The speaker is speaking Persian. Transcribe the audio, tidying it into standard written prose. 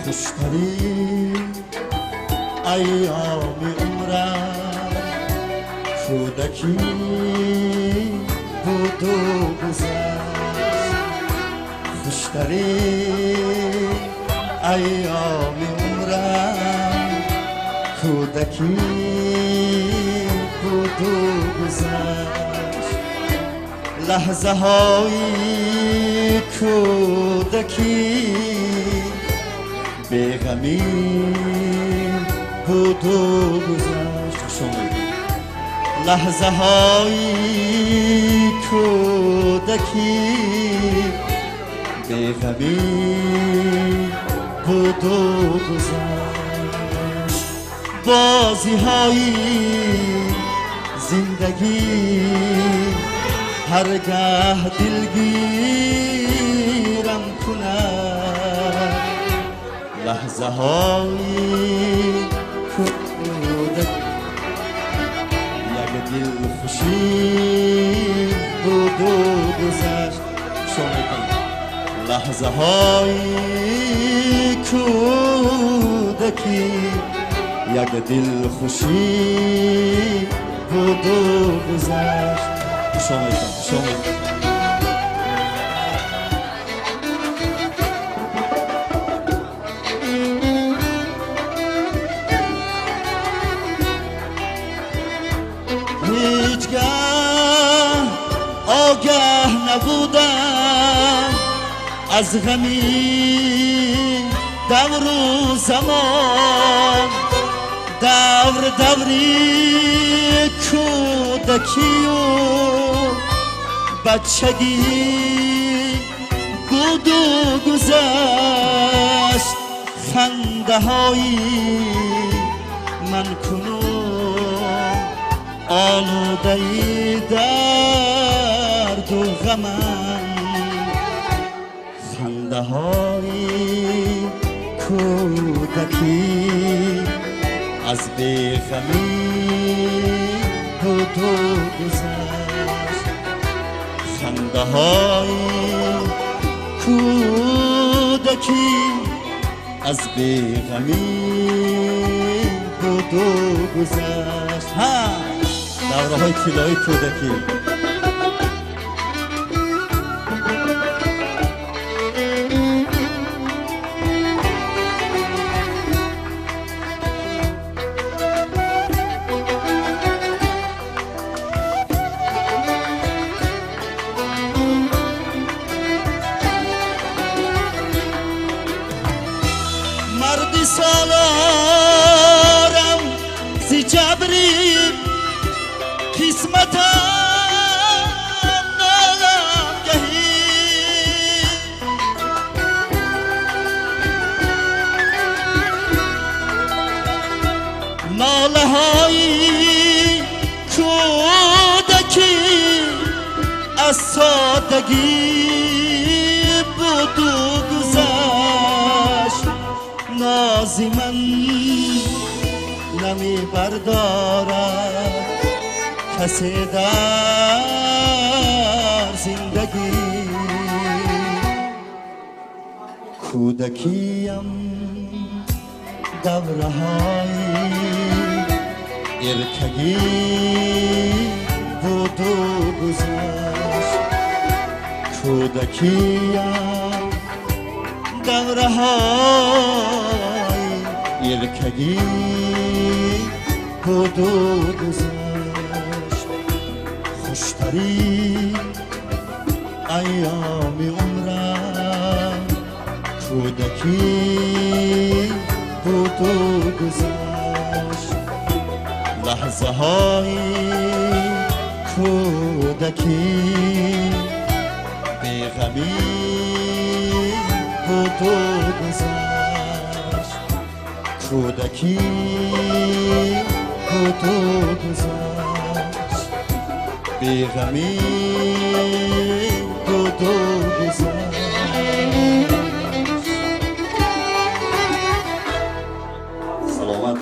خوشترین ایام عمرم کودکی بود و گذشت. خوشترین ایام عمرم کودکی بود و گذشت. لحظه های کودکی بیغمی بود و گذشت. لحظه های کودکی بیغمی بود و گذشت. بازی های زندگی هرگاه دلگیرم کند. لحظه های کودکی یک دل خوشی بود و گذشت. لحظه های کودکی یک دل خوشی بود و گذشت. هیچگاه آگاه نبودم از غمی دور و زمان. دوری کودکی و بچگی بود و گذشت. خنده های من کنون آلوده درد و غمم. خنده های کودکی از بیغمی بود و گذشت. خنده های کودکی از بیغمی بود و گذشت. دوره های طلایی کودکی مردی سالارم زی جبری قسمتم نالم گهی. ناله های کودکی از سادگی بود و گذشت. نازی من نمی بردارد کسی در زندگی. کودکیم دوره های ارتگی بود و گذشت. کودکیم دوره های ارتگی بود و گذشت. خوشترین ایام عمرم کودکی بود و گذشت. لحظه های کودکی بیغمی بود و گذشت. کودکی بود و گذشت. بیغمی بود و گذشت.